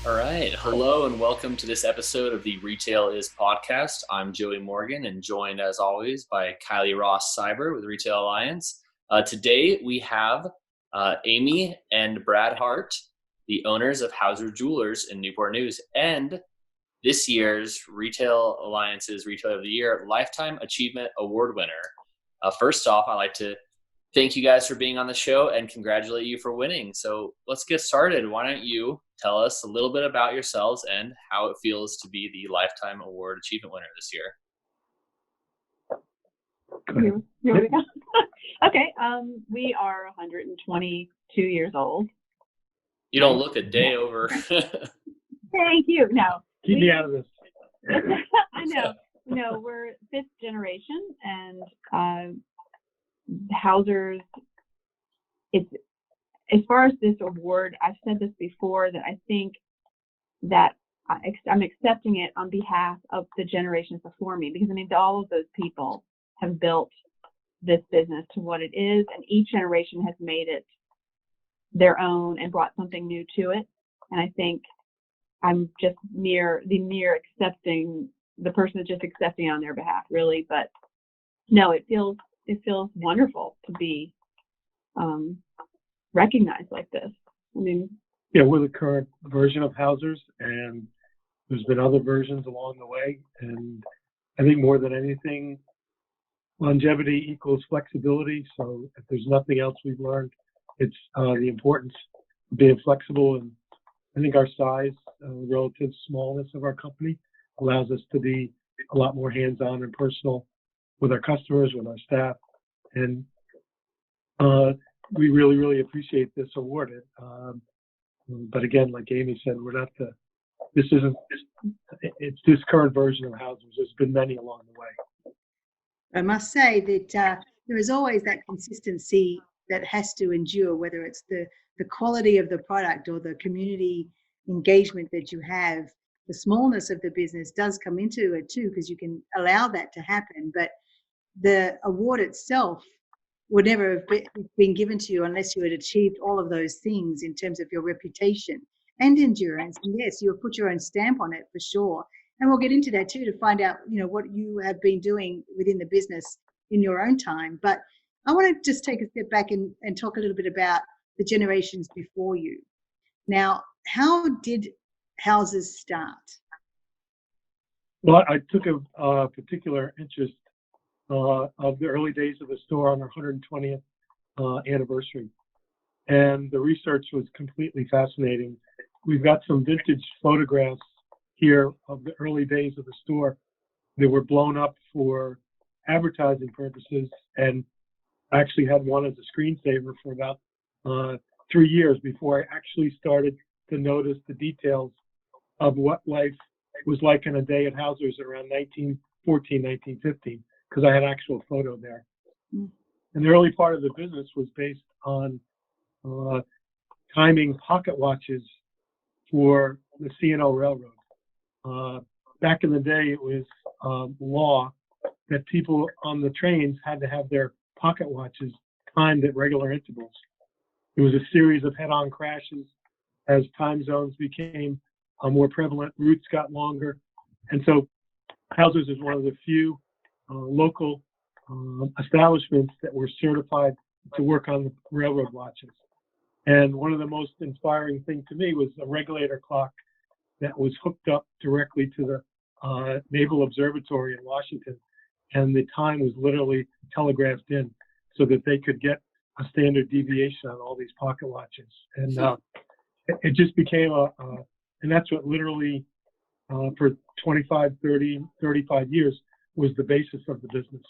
All right. Hello and welcome to this episode of the Retail Is podcast. I'm Joey Morgan and joined as always by Kylie Ross Cyber with Retail Alliance. Today we have Amy and Brad Hart, the owners of Hauser Jewelers in Newport News, and this year's Retail Alliance's Retailer of the Year Lifetime Achievement Award winner. First off, I'd like to thank you guys for being on the show and congratulate you for winning. So let's get started. Why don't you tell us a little bit about yourselves and how it feels to be the Lifetime Award Achievement winner this year? Here we go. Okay, we are 122 years old. You don't look a day over. Thank you. No. Keep me out of this. I know. No, we're fifth generation, and Hauser's, it's, as far as this award, I've said this before, that I think that I'm accepting it on behalf of the generations before me, because I mean, all of those people have built this business to what it is, and each generation has made it their own and brought something new to it. And I think I'm just mere accepting, the person that's just accepting on their behalf, really. But no, it feels wonderful to be recognized like this. I mean, yeah, we're the current version of Hauser's, and there's been other versions along the way. And I think more than anything, longevity equals flexibility. So if there's nothing else we've learned, it's the importance of being flexible. And I think our size, relative smallness of our company, allows us to be a lot more hands-on and personal with our customers, with our staff, and we really, really appreciate this award. But again, like Amy said, it's this current version of Hauser's. There's been many along the way. I must say that there is always that consistency that has to endure, whether it's the quality of the product or the community engagement that you have. The smallness of the business does come into it too, because you can allow that to happen. But the award itself would never have been given to you unless you had achieved all of those things in terms of your reputation and endurance. And yes, you have put your own stamp on it for sure. And we'll get into that too, to find out, what you have been doing within the business in your own time. But I want to just take a step back and talk a little bit about the generations before you. Now, how did Hauser's start? Well, I took a particular interest of the early days of the store on our 120th anniversary. And the research was completely fascinating. We've got some vintage photographs here of the early days of the store. They were blown up for advertising purposes, and I actually had one as a screensaver for about 3 years before I actually started to notice the details of what life was like in a day at Hauser's around 1914, 1915, because I had actual photo there. And the early part of the business was based on timing pocket watches for the C&O Railroad. Back in the day, it was law that people on the trains had to have their pocket watches timed at regular intervals. It was a series of head-on crashes as time zones became more prevalent, routes got longer. And so Hauser's is one of the few local establishments that were certified to work on the railroad watches. And one of the most inspiring things to me was a regulator clock that was hooked up directly to the Naval Observatory in Washington. And the time was literally telegraphed in so that they could get a standard deviation on all these pocket watches. And it just became and that's what literally for 25, 30, 35 years was the basis of the business.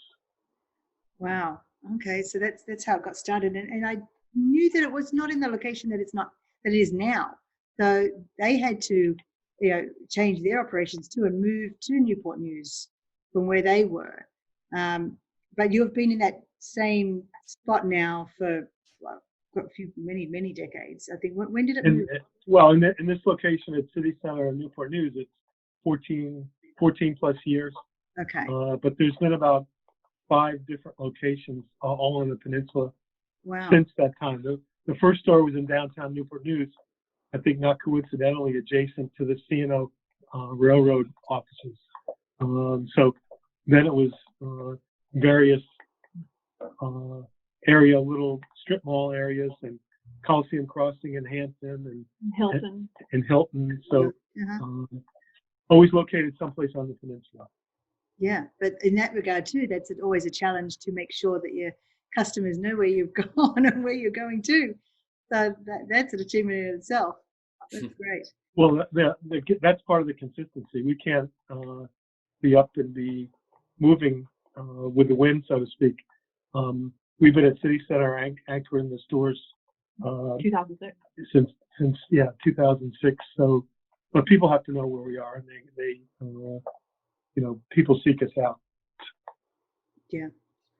Wow. Okay. So that's how it got started. And I knew that it was not in the location that it is now. So they had to, change their operations too and move to Newport News from where they were. But you've been in that same spot now for many decades. I think. When did it move? Well, in this location at City Center in Newport News, it's 14 plus years. Okay. But there's been about 5 different locations all on the peninsula Wow. since that time. The first store was in downtown Newport News, I think not coincidentally, adjacent to the C&O railroad offices. So then it was various little strip mall areas, and Coliseum Crossing in Hampton and Hilton. So always located someplace on the peninsula. Yeah, but in that regard too, that's always a challenge to make sure that your customers know where you've gone and where you're going to. So that's an achievement in itself. That's great. Well, that's part of the consistency. We can't be up and be moving with the wind, so to speak. We've been at City Center anchoring the stores 2006 since 2006. So, but people have to know where we are, and they people seek us out. Yeah,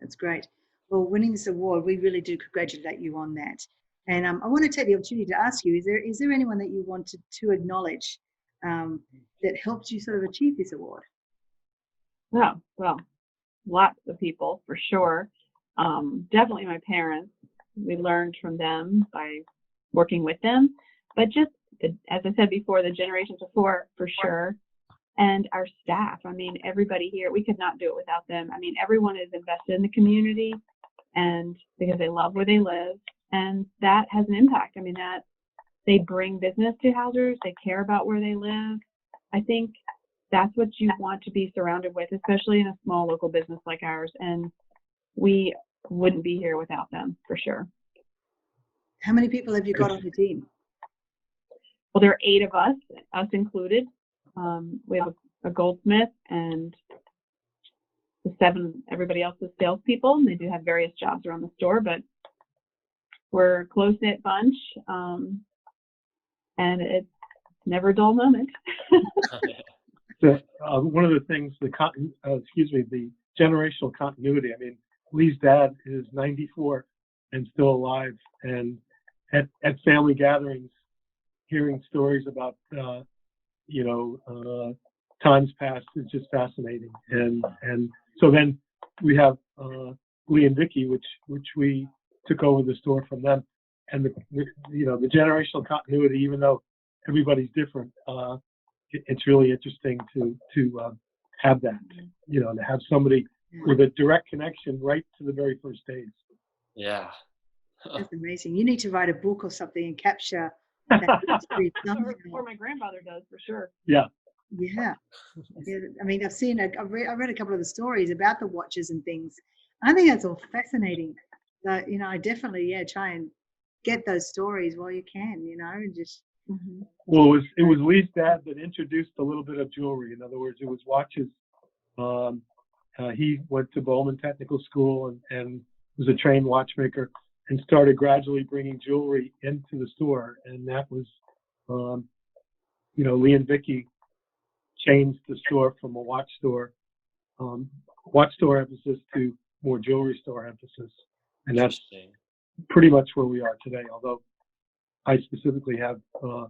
that's great. Well, winning this award, we really do congratulate you on that. And I want to take the opportunity to ask you: is there anyone that you wanted to acknowledge that helped you sort of achieve this award? Oh, well, lots of people for sure. Definitely my parents. We learned from them by working with them, but just as I said before, the generations before for sure. And our staff. I mean, everybody here, we could not do it without them. I mean, everyone is invested in the community, and because they love where they live, and that has an impact. I mean, that they bring business to Hausers, they care about where they live. I think that's what you want to be surrounded with, especially in a small local business like ours. And we wouldn't be here without them for sure. How many people have you got on the team? Well, there are 8 of us included. We have a goldsmith and the 7, everybody else is salespeople, and they do have various jobs around the store, but we're a close-knit bunch, and it's never a dull moment. One of the things, the generational continuity. I mean, Lee's dad is 94 and still alive, and at family gatherings, hearing stories about times past is just fascinating. And so then we have Lee and Vicky, which we took over the store from them, and the generational continuity. Even though everybody's different, it's really interesting to have that. To have somebody with a direct connection right to the very first days. Yeah. That's amazing. You need to write a book or something and capture that history. Or my grandfather does for sure. Yeah. Yeah. I mean, I read a couple of the stories about the watches and things. I think that's all fascinating. So, I definitely, try and get those stories while you can, and just. Mm-hmm. Well, it was Lee's dad that introduced a little bit of jewelry. In other words, it was watches. He went to Bowman Technical School and was a trained watchmaker, and started gradually bringing jewelry into the store. And that was, Lee and Vicky changed the store from a watch store emphasis to more jewelry store emphasis. And that's pretty much where we are today. Although I specifically have, a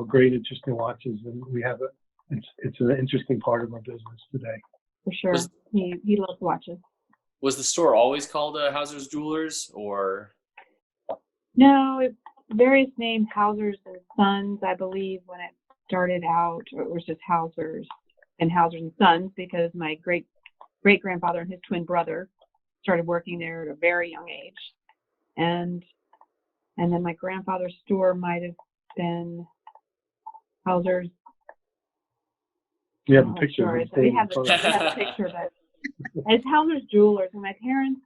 great interest in watches, and we have it's an interesting part of our business today. For sure. He loves watches. Was the store always called Hauser's Jewelers, or? No, various names, Hausers and Sons, I believe, when it started out. It was just Hausers and Sons, because my great-grandfather and his twin brother started working there at a very young age. And then my grandfather's store might have been Hausers. You have a picture. Sure. We have a picture, but it's Hauser's Jewelers. And my parents,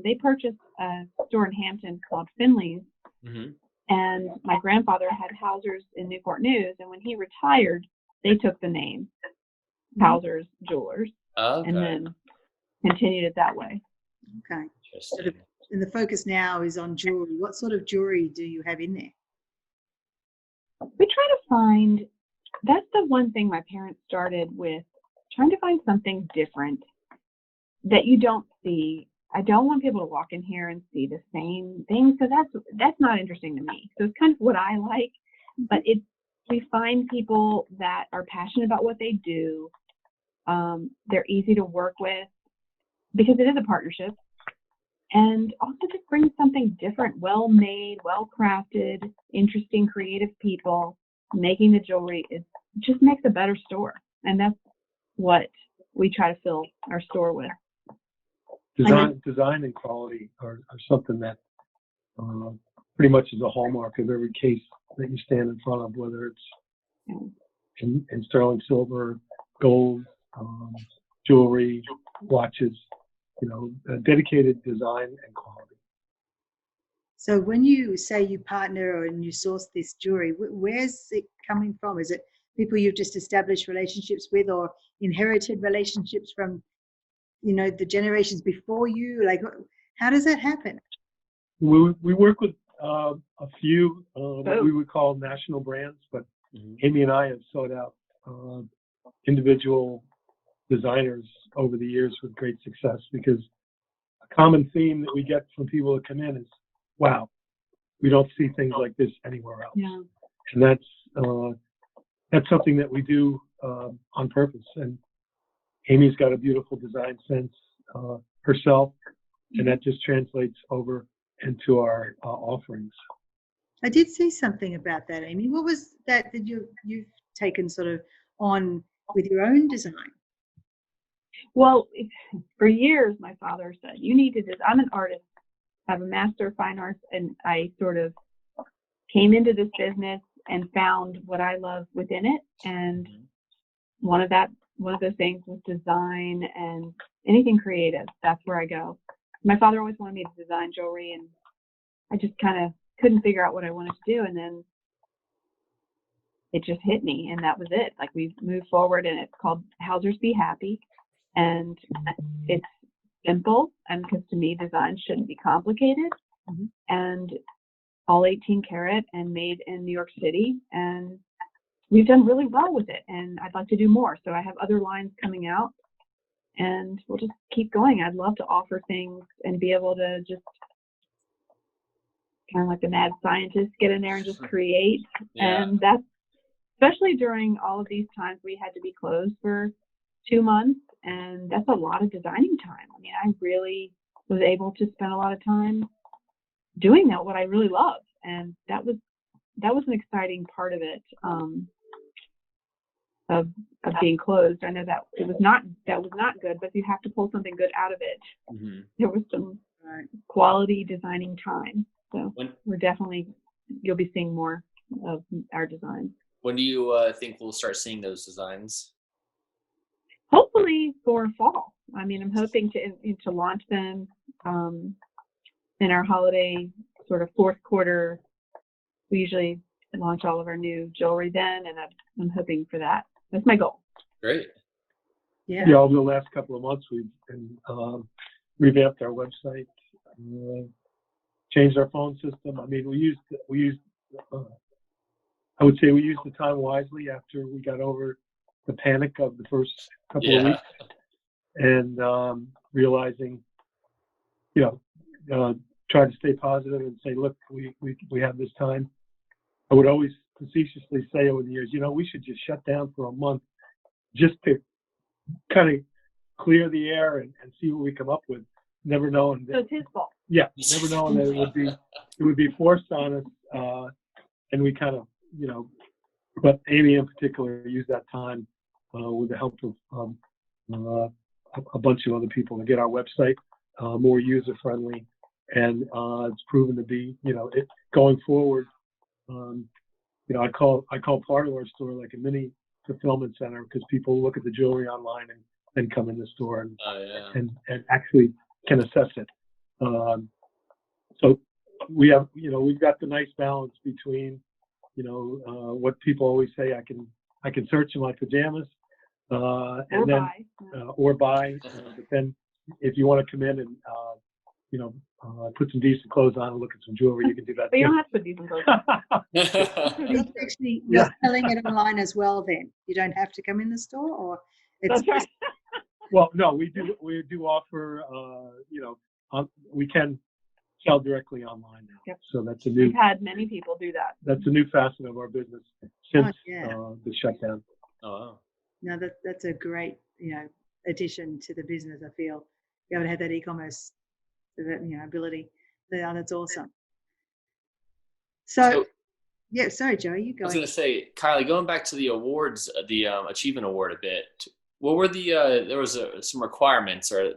they purchased a store in Hampton called Finley's. Mm-hmm. And my grandfather had Hauser's in Newport News. And when he retired, they took the name Hauser's Jewelers. Okay. And then continued it that way. Okay. Interesting. And the focus now is on jewelry. What sort of jewelry do you have in there? We try to find, that's the one thing my parents started with, trying to find something different that you don't see. I don't want people to walk in here and see the same things, because that's not interesting to me. So it's kind of what I like, but we find people that are passionate about what they do. They're easy to work with because it is a partnership, and also just bring something different, well made, well crafted, interesting, creative people making the jewelry. It just makes a better store. And that's what we try to fill our store with. Design and quality are something that pretty much is a hallmark of every case that you stand in front of, whether it's in sterling silver, gold, jewelry, watches, dedicated design and quality. So when you say you partner and you source this jewelry, where's it coming from? Is it people you've just established relationships with, or inherited relationships from, the generations before you? Like, how does that happen? We work with a few what we would call national brands, but Amy and I have sought out individual designers over the years with great success, because a common theme that we get from people that come in is, wow, we don't see things like this anywhere else. Yeah. And that's something that we do on purpose. And Amy's got a beautiful design sense herself, and that just translates over into our offerings. I did see something about that, Amy. What was that you've taken sort of on with your own design? Well, for years, my father said, you need to design. I'm an artist. I have a Master of Fine Arts, and I sort of came into this business and found what I love within it. And one of those things was design and anything creative. That's where I go. My father always wanted me to design jewelry, and I just kind of couldn't figure out what I wanted to do. And then it just hit me, and that was it. Like, we moved forward, and it's called Hauser's Be Happy. And it's simple, and because to me, design shouldn't be complicated. And all 18 karat and made in New York City. And we've done really well with it, and I'd like to do more. So I have other lines coming out, and we'll just keep going. I'd love to offer things and be able to just kind of like the mad scientist, get in there and just create. Yeah. And that's, especially during all of these times, we had to be closed for 2 months, and that's a lot of designing time. I mean, I really was able to spend a lot of time doing what I really love, and that was an exciting part of it, of being closed. I know that was not good, but if you have to pull something good out of it, there was some quality designing time. So you'll be seeing more of our designs. When do you think we'll start seeing those designs? Hopefully for fall. I mean, I'm hoping to launch them in our holiday sort of fourth quarter. We usually launch all of our new jewelry then, and I'm hoping for that. That's my goal. Great. Yeah, over the last couple of months, we've revamped our website, changed our phone system. I mean, we used I would say we used the time wisely after we got over the panic of the first couple of weeks, and realizing, try to stay positive and say, look, we have this time. I would always facetiously say over the years, we should just shut down for a month just to kind of clear the air and see what we come up with. Never knowing. So it's his fault. Yeah, never knowing that it would be forced on us, and we kind of, but Amy in particular used that time with the help of a bunch of other people to get our website more user friendly, and it's proven to be, going forward. I call part of our store like a mini fulfillment center, because people look at the jewelry online and then come in the store and actually can assess it. So we have, we've got the nice balance between, what people always say, I can search in my pajamas, or buy. But then if you want to come in and put some decent clothes on and look at some jewelry, you can do that. But you don't have to put decent clothes on. Actually, you're selling it online as well. Then you don't have to come in the store, or it's. That's right. Well, no, we do offer. We can sell directly online now. Yep. So that's We've had many people do that. That's a new facet of our business since the shutdown. Oh, wow. No, that's a great addition to the business. I feel you able to have that e-commerce ability. That's awesome. So yeah, sorry, Joey, you I go was ahead. going to say, Kylie, going back to the awards, the achievement award a bit. What were there was some requirements or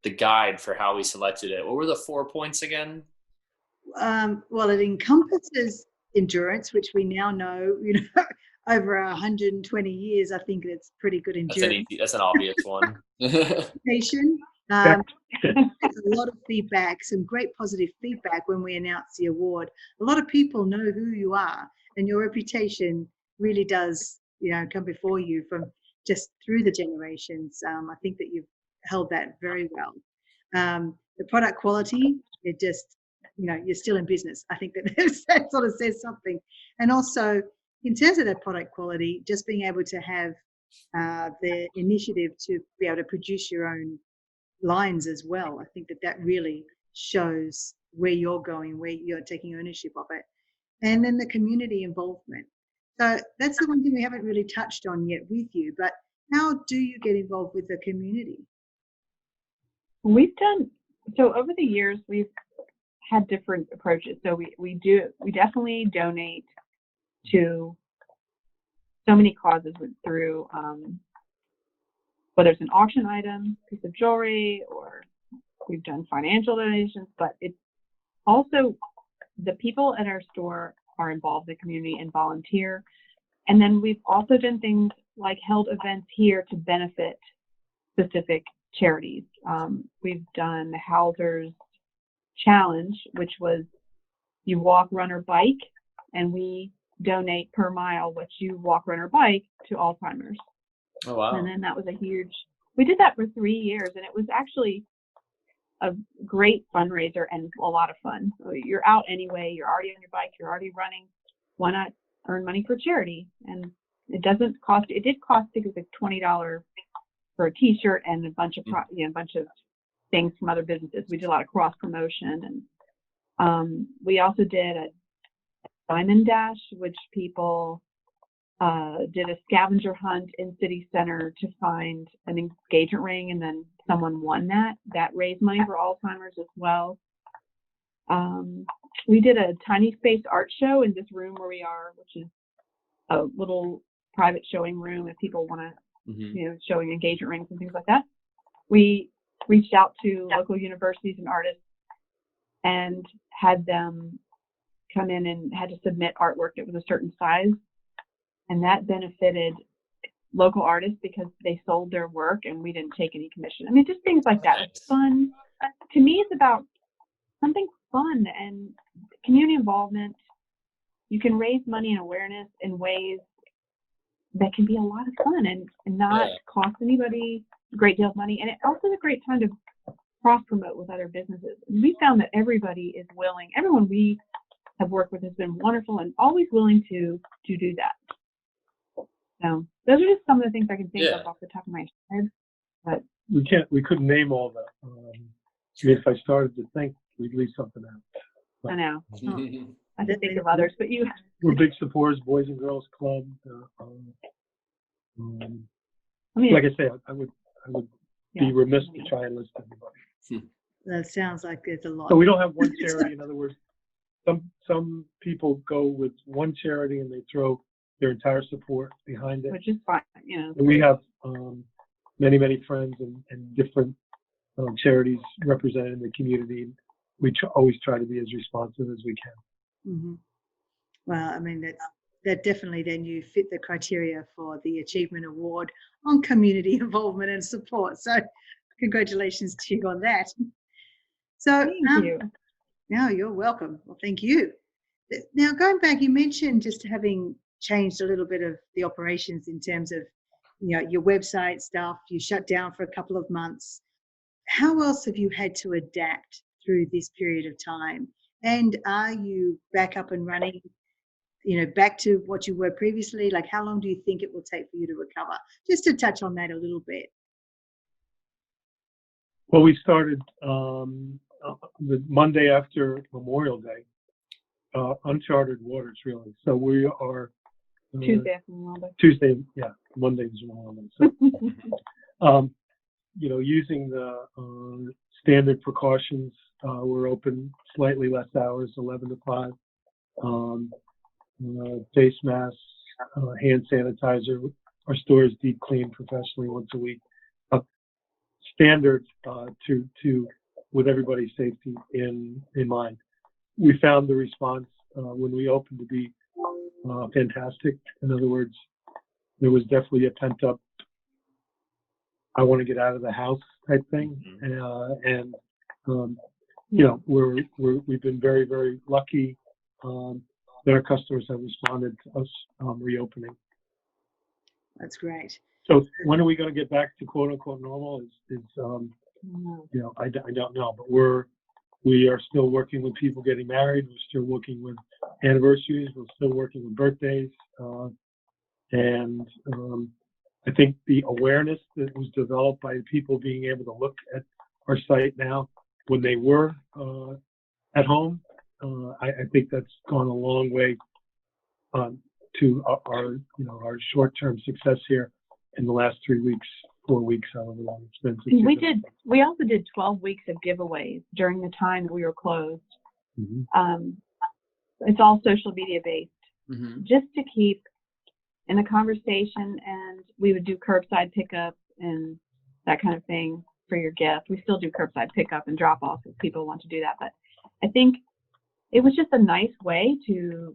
the guide for how we selected it. What were the 4 points again? Well, it encompasses endurance, which we now know, over 120 years, I think it's pretty good endurance. That's an obvious one. Reputation. There's a lot of feedback, some great positive feedback when we announce the award. A lot of people know who you are, and your reputation really does, come before you from just through the generations. I think that you've held that very well. The product quality, it just, you're still in business. I think that sort of says something. And also, in terms of that product quality, just being able to have the initiative to be able to produce your own lines as well. I think that really shows where you're going, where you're taking ownership of it. And then the community involvement. So that's the one thing we haven't really touched on yet with you, but how do you get involved with the community? Over the years, we've had different approaches. So we definitely donate to so many causes through whether it's an auction item, piece of jewelry, or we've done financial donations, but it's also the people at our store are involved in the community and volunteer. And then we've also done things like held events here to benefit specific charities. We've done the Hauser's Challenge, which was you walk, run, or bike, and we donate per mile what you walk, run, or bike to Alzheimer's. Oh, wow. And then that was we did that for 3 years, and it was actually a great fundraiser and a lot of fun. So you're out anyway, you're already on your bike, you're already running. Why not earn money for charity? And it did cost, I think it was like $20 for a t-shirt and a bunch of things from other businesses. We did a lot of cross promotion, and we also did a diamond dash, which people did a scavenger hunt in city center to find an engagement ring, and then someone won that raised money for Alzheimer's as well. We did a tiny space art show in this room where we are, which is a little private showing room if people want to showing engagement rings and things like that. We reached out to local universities and artists and had them come in and had to submit artwork that was a certain size. And that benefited local artists because they sold their work and we didn't take any commission. I mean, just things like that. It's fun. To me, it's about something fun and community involvement. You can raise money and awareness in ways that can be a lot of fun and not cost anybody a great deal of money. And it also is a great time to cross-promote with other businesses. And we found that everybody is willing. Everyone we have worked with has been wonderful and always willing to do that. So those are just some of the things I can think of off the top of my head. But we couldn't name all of them. If I started to think, we'd leave something out. But I know. I can think of others, but you. We're big supporters, Boys and Girls Club. Like I say, I would be remiss to try and list everybody. That sounds like there's a lot. So we don't have one charity. In other words, some people go with one charity and they throw their entire support behind it, which is fine, And we have many friends and different charities represented in the community. We always try to be as responsive as we can. Mm-hmm. Well, I mean that definitely then you fit the criteria for the Achievement Award on community involvement and support. So congratulations to you on that. So thank you. No, you're welcome. Well, thank you. Now going back, you mentioned just having changed a little bit of the operations in terms of your website stuff. You shut down for a couple of months. How else have you had to adapt through this period of time? And are you back up and running, back to what you were previously? Like, how long do you think it will take for you to recover? Just to touch on that a little bit. Well, we started the Monday after Memorial Day, uncharted waters, really. So we are Tuesday after Memorial Day. Tuesday, yeah, Monday is Memorial Day. So, using the standard precautions. We're open slightly less hours, 11 to 5. Face masks, hand sanitizer. Our store is deep cleaned professionally once a week. Standard to with everybody's safety in mind. We found the response when we opened to be fantastic. In other words, there was definitely a pent up, I want to get out of the house type thing, and we've been very, very lucky that our customers have responded to us reopening. That's great. So when are we going to get back to quote unquote normal? I don't know, but we are still working with people getting married. We're still working with anniversaries. We're still working with birthdays, and I think the awareness that was developed by people being able to look at our site now when they were at home, I think that's gone a long way to our short-term success here in the last 3 weeks, 4 weeks, however long it's been. We also did 12 weeks of giveaways during the time that we were closed. Mm-hmm. It's all social media based, just to keep in the conversation, and we would do curbside pickup and that kind of thing for your gift. We still do curbside pickup and drop off if people want to do that, but I think it was just a nice way to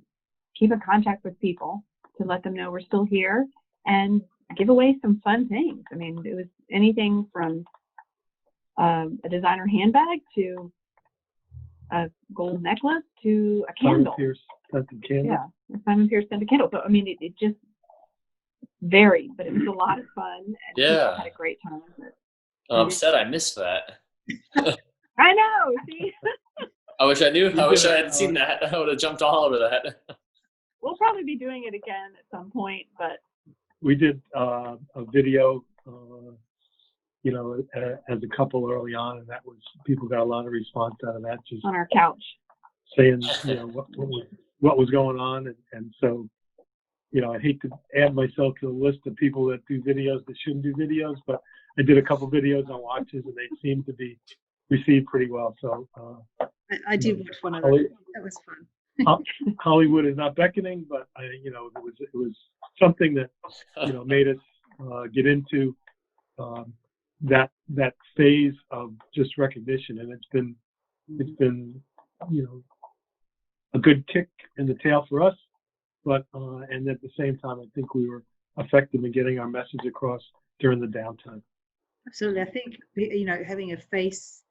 keep in contact with people, to let them know we're still here and give away some fun things. I mean, it was anything from a designer handbag to a gold necklace to a candle. Simon Pierce scented candle. Yeah, Simon Pierce scented candle. So I mean, it just varied, but it was a lot of fun, and people had a great time with it. I'm upset I missed that. I know. See, I wish I knew. I wish I had seen that. I would have jumped all over that. We'll probably be doing it again at some point, but we did a video, as a couple early on, and that was, people got a lot of response out of that, just on our couch, saying, what was going on, and so, I hate to add myself to the list of people that do videos that shouldn't do videos, but I did a couple videos on watches, and they seemed to be received pretty well. So I did watch one of them. That was fun. Hollywood is not beckoning, but it was something that made us get into that phase of just recognition, and it's been a good kick in the tail for us, but and at the same time, I think we were effective in getting our message across during the downtime. Absolutely. I think having a face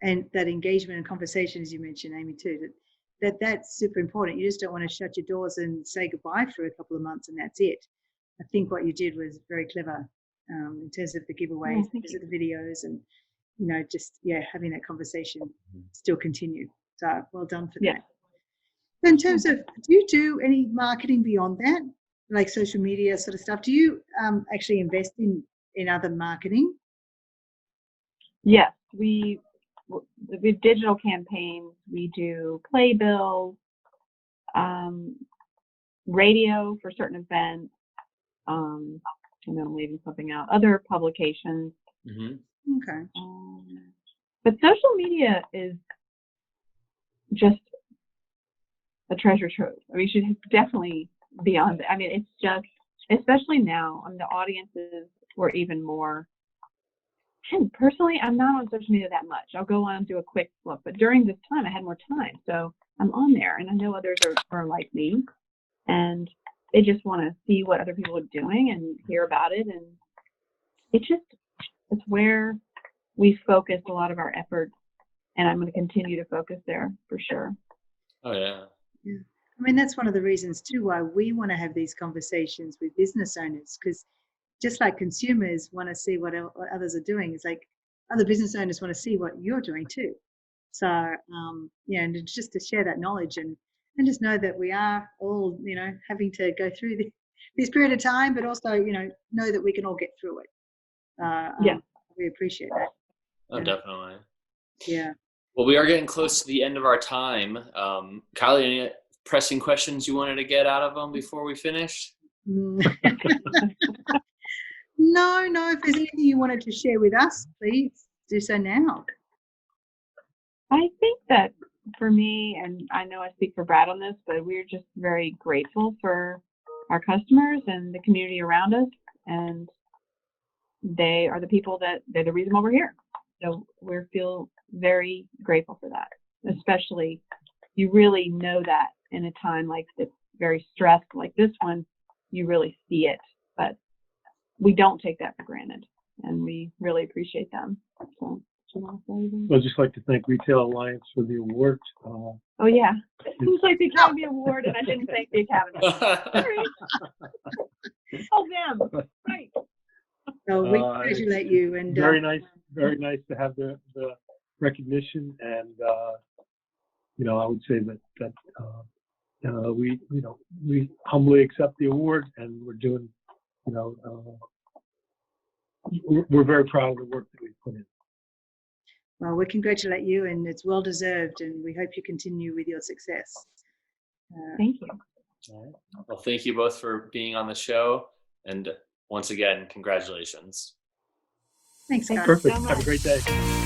and that engagement and conversation, as you mentioned, Amy, too, that's super important. You just don't want to shut your doors and say goodbye for a couple of months and that's it. I think what you did was very clever in terms of the giveaways, in terms of the videos, and having that conversation still continue. So well done for that. In terms of, do you do any marketing beyond that, like social media sort of stuff? Do you actually invest in other marketing? Yes, we digital campaigns, we do playbills, radio for certain events, leaving something out, other publications. Okay. But social media is just a treasure trove. I mean, you should definitely be on it. I mean, it's just, especially now, the audiences were even more. And personally, I'm not on social media that much. I'll go on and do a quick look, but during this time, I had more time, so I'm on there, and I know others are like me, and they just want to see what other people are doing and hear about it, and it's where we focus a lot of our efforts, and I'm going to continue to focus there for sure. Oh yeah. Yeah. I mean, that's one of the reasons too why we want to have these conversations with business owners, because just like consumers want to see what others are doing, it's like other business owners want to see what you're doing too. So, and just to share that knowledge and just know that we are all, having to go through this period of time, but also, know that we can all get through it. We appreciate that. Oh, definitely. Yeah. Well, we are getting close to the end of our time. Kylie, any pressing questions you wanted to get out of them before we finish? No. If there's anything you wanted to share with us, please do so now. I think that for me, and I know I speak for Brad on this, but we're just very grateful for our customers and the community around us, and they are the people they're the reason why we're here. So we feel very grateful for that. Especially, you really know that in a time like this, very stressed like this one, you really see it. But we don't take that for granted, and we really appreciate them. So, do you want to say anything? I'd just like to thank Retail Alliance for the award. Oh yeah, it seems like the Academy Award, and I didn't thank the Academy. Sorry. Oh them, right? So we congratulate you, and very nice to have the recognition, and I would say that we humbly accept the award, and we're doing, we're very proud of the work that we put in. well, we congratulate you, and it's well deserved, and we hope you continue with your success. Thank you. All right. Well, thank you both for being on the show, and once again, congratulations. Thanks, guys. Perfect. so Have a much. great day.